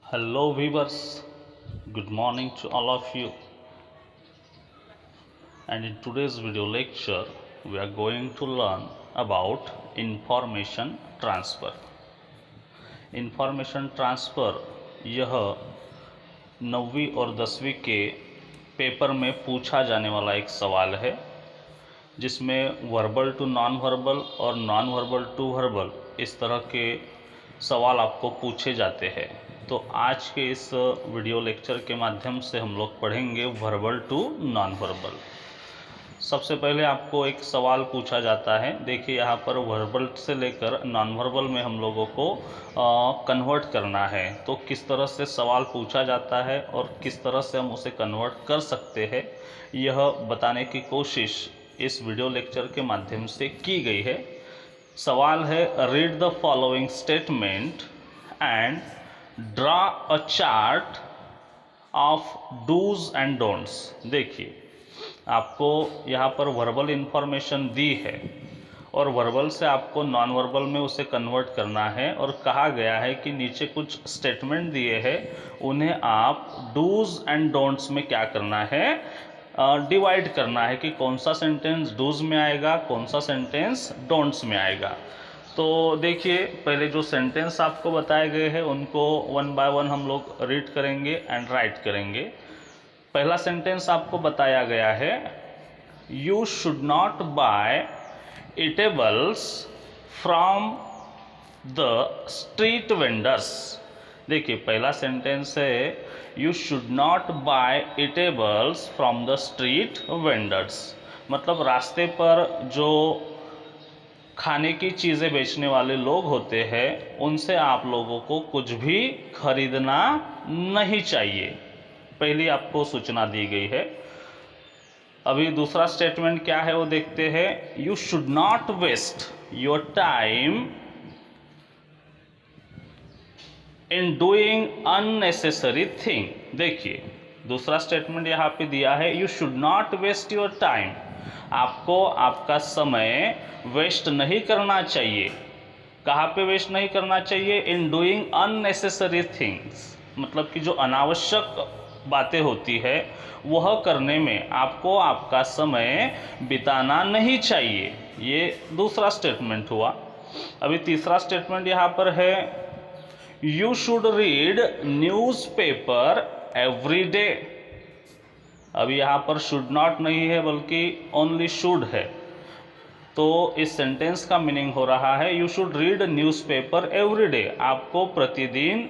Hello viewers, good morning to all of you. And in today's video lecture, we are going to learn about information transfer. Information transfer यह 9वीं और 10वीं के paper में पूछा जाने वाला एक सवाल है, जिसमें वर्बल टू नॉन वर्बल और नॉन वर्बल टू वर्बल इस तरह के सवाल आपको पूछे जाते हैं। तो आज के इस वीडियो लेक्चर के माध्यम से हम लोग पढ़ेंगे वर्बल टू नॉन वर्बल। सबसे पहले आपको एक सवाल पूछा जाता है। देखिए यहाँ पर वर्बल से लेकर नॉन वर्बल में हम लोगों को कन्वर्ट करना है। तो किस तरह से सवाल पूछा जाता है और किस तरह से हम उसे कन्वर्ट कर सकते हैं, यह बताने की कोशिश इस वीडियो लेक्चर के माध्यम से की गई है। सवाल है, read the following statement and draw a chart of dos and don'ts. देखिए आपको यहाँ पर वर्बल इंफॉर्मेशन दी है और वर्बल से आपको नॉन वर्बल में उसे कन्वर्ट करना है, और कहा गया है कि नीचे कुछ स्टेटमेंट दिए हैं, उन्हें आप डूज एंड डोंट्स में क्या करना है, डिवाइड करना है कि कौन सा सेंटेंस डूज में आएगा, कौन सा सेंटेंस डोंट्स में आएगा। तो देखिए पहले जो सेंटेंस आपको बताए गए हैं उनको वन बाय वन हम लोग रीड करेंगे एंड राइट करेंगे। पहला सेंटेंस आपको बताया गया है, you should not buy eatables from the street vendors. देखिए पहला सेंटेंस है, you should not buy eatables from the street vendors. मतलब रास्ते पर जो खाने की चीज़ें बेचने वाले लोग होते हैं, उनसे आप लोगों को कुछ भी खरीदना नहीं चाहिए। पहली आपको सूचना दी गई है। अभी दूसरा स्टेटमेंट क्या है वो देखते हैं, you should not waste your time in doing unnecessary thing. देखिए दूसरा स्टेटमेंट यहाँ पे दिया है, you should not waste your time. आपको आपका समय वेस्ट नहीं करना चाहिए। कहाँ पे वेस्ट नहीं करना चाहिए, इन डूइंग अननेसेसरी थिंग्स। मतलब कि जो अनावश्यक बातें होती है वह करने में आपको आपका समय बिताना नहीं चाहिए। ये दूसरा स्टेटमेंट हुआ। अभी तीसरा स्टेटमेंट यहाँ पर है, you should read newspaper every day. अभी यहाँ पर शुड नॉट नहीं है बल्कि ओनली शुड है। तो इस सेंटेंस का मीनिंग हो रहा है, you should read newspaper every day. आपको प्रतिदिन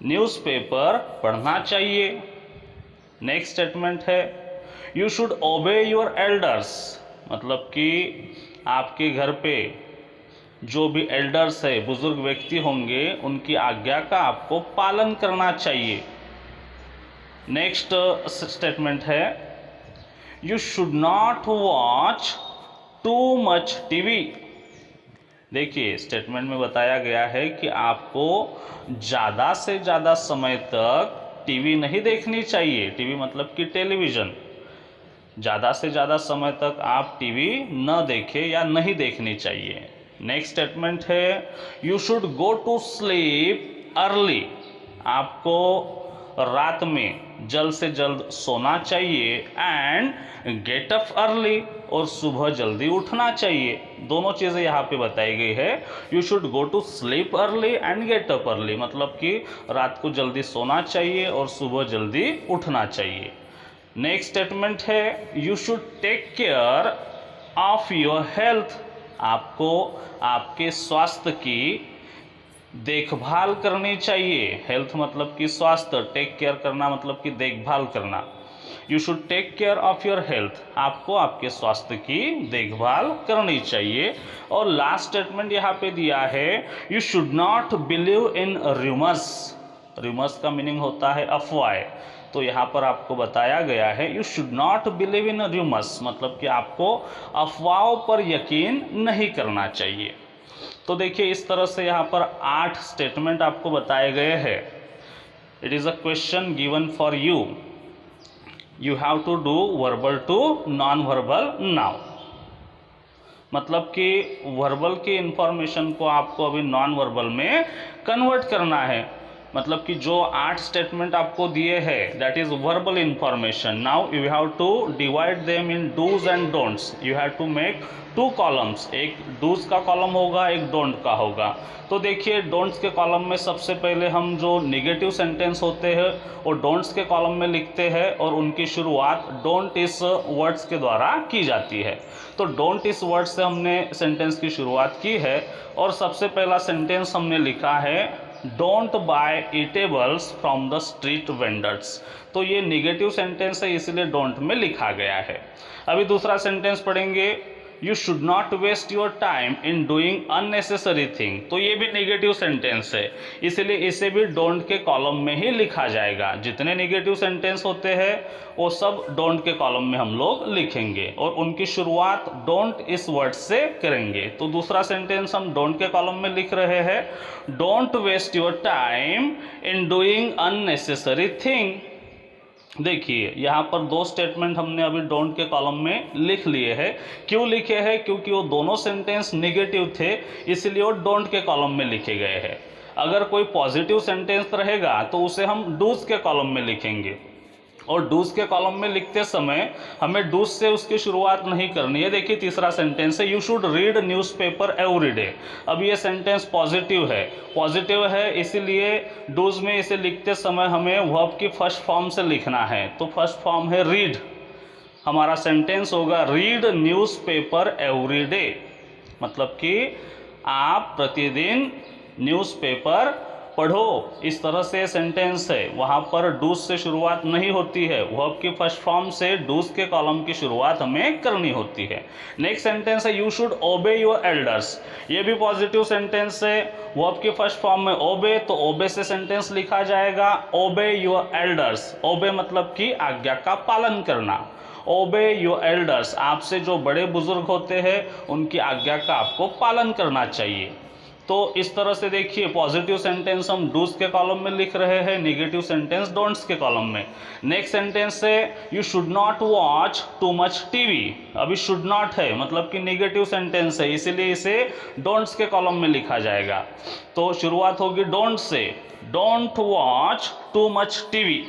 न्यूज़पेपर पढ़ना चाहिए। नेक्स्ट स्टेटमेंट है, यू शुड ओबे योर एल्डर्स। मतलब कि आपके घर पे जो भी एल्डर्स है, बुजुर्ग व्यक्ति होंगे, उनकी आज्ञा का आपको पालन करना चाहिए। नेक्स्ट स्टेटमेंट है, you should not watch too much TV. देखिए स्टेटमेंट में बताया गया है कि आपको ज़्यादा से ज़्यादा समय तक टीवी नहीं देखनी चाहिए। टीवी मतलब कि टेलीविज़न। ज़्यादा से ज़्यादा समय तक आप टीवी न देखें या नहीं देखनी चाहिए। नेक्स्ट स्टेटमेंट है, you should go to sleep early. आपको रात में जल्द से जल्द सोना चाहिए एंड गेट अप अर्ली, और सुबह जल्दी उठना चाहिए। दोनों चीज़ें यहाँ पे बताई गई है, you should go to sleep early and get up early. मतलब कि रात को जल्दी सोना चाहिए और सुबह जल्दी उठना चाहिए। नेक्स्ट स्टेटमेंट है, you should take care of your health. आपको आपके स्वास्थ्य की देखभाल करनी चाहिए। हेल्थ मतलब कि स्वास्थ्य, टेक केयर करना मतलब कि देखभाल करना। You should take care of your health. आपको आपके स्वास्थ्य की देखभाल करनी चाहिए। और लास्ट स्टेटमेंट यहाँ पे दिया है, you should not believe in rumours. Rumours का मीनिंग होता है अफवाहें। तो यहाँ पर आपको बताया गया है, you should not believe in rumours. मतलब कि आपको अफवाहों पर यकीन नहीं करना चाहिए। तो देखिए इस तरह से यहाँ पर 8 स्टेटमेंट आपको बताए गए हैं। It is a question given for you, you have to do verbal to non verbal now. मतलब कि वर्बल की इंफॉर्मेशन को आपको अभी नॉन वर्बल में कन्वर्ट करना है। मतलब कि जो 8 स्टेटमेंट आपको दिए हैं that is verbal information. Now you have to divide them in dos and don'ts. You have to make 2 columns, एक डूज का कॉलम होगा, एक डोंट का होगा. तो देखिए डोंट्स के कॉलम में सबसे पहले हम जो नेगेटिव सेंटेंस होते हैं वो डोंट्स के कॉलम में लिखते हैं और उनकी शुरुआत डोंट इस वर्ड्स के द्वारा की जाती है. तो डोंट इस वर्ड से हमने सेंटेंस की शुरुआत की है और सबसे पहला सेंटेंस हमने लिखा है don't buy eatables from the street vendors. तो ये नेगेटिव सेंटेंस है इसलिए डोंट में लिखा गया है. अभी दूसरा सेंटेंस पढ़ेंगे you should not waste your time in doing unnecessary thing. तो ये भी नेगेटिव सेंटेंस है इसलिए इसे भी डोंट के कॉलम में ही लिखा जाएगा. जितने नेगेटिव सेंटेंस होते हैं वो सब डोंट के कॉलम में हम लोग लिखेंगे और उनकी शुरुआत डोंट इस वर्ड से करेंगे. तो दूसरा सेंटेंस हम डोंट के कॉलम में लिख रहे हैं don't waste your time in doing unnecessary thing. देखिए यहाँ पर 2 स्टेटमेंट हमने अभी डोंट के कॉलम में लिख लिए हैं. क्यों लिखे हैं? क्योंकि वो दोनों सेंटेंस नेगेटिव थे इसलिए वो डोंट के कॉलम में लिखे गए हैं. अगर कोई पॉजिटिव सेंटेंस रहेगा तो उसे हम डूज के कॉलम में लिखेंगे और डूज के कॉलम में लिखते समय हमें डूज से उसकी शुरुआत नहीं करनी है. देखिए तीसरा सेंटेंस है you should read newspaper every day. अब ये सेंटेंस पॉजिटिव है इसीलिए डूज में इसे लिखते समय हमें वर्ब की फर्स्ट फॉर्म से लिखना है. तो फर्स्ट फॉर्म है रीड. हमारा सेंटेंस होगा रीड न्यूज़पेपर एवरी डे. मतलब कि आप प्रतिदिन न्यूज़पेपर पढ़ो. इस तरह से सेंटेंस है. वहाँ पर डूज से शुरुआत नहीं होती है, वर्ब की फर्स्ट फॉर्म से डूज के कॉलम की शुरुआत हमें करनी होती है. नेक्स्ट सेंटेंस है यू शुड ओबे योर एल्डर्स. ये भी पॉजिटिव सेंटेंस है. वर्ब की फर्स्ट फॉर्म में ओबे तो ओबे से सेंटेंस लिखा जाएगा ओबे योर एल्डर्स. ओबे मतलब कि आज्ञा का पालन करना. ओबे योर एल्डर्स, आपसे जो बड़े बुजुर्ग होते हैं उनकी आज्ञा का आपको पालन करना चाहिए. तो इस तरह से देखिए पॉजिटिव सेंटेंस हम डूज के कॉलम में लिख रहे हैं, नेगेटिव सेंटेंस डोंट्स के कॉलम में. नेक्स्ट सेंटेंस है you should not watch too much TV. अभी शुड नॉट है मतलब कि नेगेटिव सेंटेंस है इसीलिए इसे डोंट्स के कॉलम में लिखा जाएगा. तो शुरुआत होगी don't say don't watch too much TV.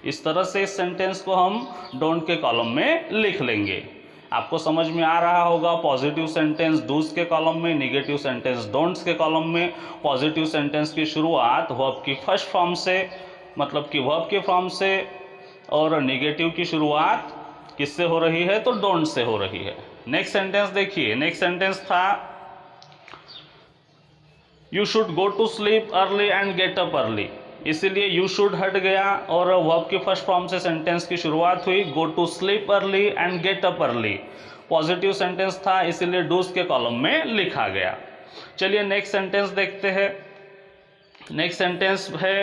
इस तरह से इस सेंटेंस को हम डोंट के कॉलम में लिख लेंगे. आपको समझ में आ रहा होगा पॉजिटिव सेंटेंस डूज के कॉलम में, नेगेटिव सेंटेंस डोंट्स के कॉलम में. पॉजिटिव सेंटेंस की शुरुआत वर्ब की फर्स्ट फॉर्म से मतलब कि वर्ब के फॉर्म से और नेगेटिव की शुरुआत किससे हो रही है? तो डोंट से हो रही है. नेक्स्ट सेंटेंस देखिए. नेक्स्ट सेंटेंस था you should go to sleep early and get up early. इसीलिए यू शुड हट गया और वर्ब की फर्स्ट फॉर्म से सेंटेंस की शुरुआत हुई go to sleep early and get up early. Positive sentence था इसीलिए डूज के कॉलम में लिखा गया. चलिए नेक्स्ट सेंटेंस देखते हैं. नेक्स्ट सेंटेंस है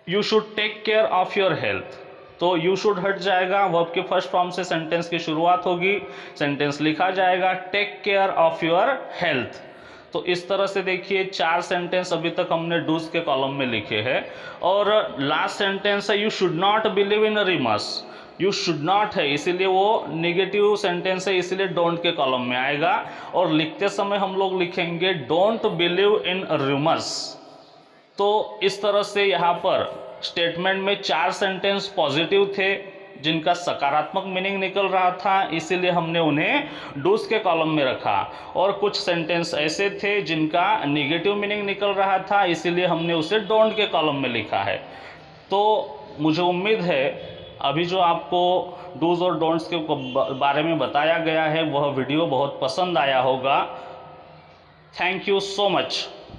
you should take care of your health. तो यू शुड हट जाएगा, वर्ब की फर्स्ट फॉर्म से सेंटेंस की शुरुआत होगी, सेंटेंस लिखा जाएगा take care of your health. तो इस तरह से देखिए 4 सेंटेंस अभी तक हमने डूज के कॉलम में लिखे हैं. और लास्ट सेंटेंस है you should not believe in rumours. You should not है इसीलिए वो नेगेटिव सेंटेंस है इसलिए डोंट के कॉलम में आएगा और लिखते समय हम लोग लिखेंगे डोंट बिलीव इन रूमर्स. तो इस तरह से यहाँ पर स्टेटमेंट में 4 सेंटेंस पॉजिटिव थे जिनका सकारात्मक मीनिंग निकल रहा था इसीलिए हमने उन्हें डूज के कॉलम में रखा. और कुछ सेंटेंस ऐसे थे जिनका नेगेटिव मीनिंग निकल रहा था इसीलिए हमने उसे डोंट के कॉलम में लिखा है. तो मुझे उम्मीद है अभी जो आपको डूज और डोंट्स के बारे में बताया गया है वह वीडियो बहुत पसंद आया होगा. Thank you so much.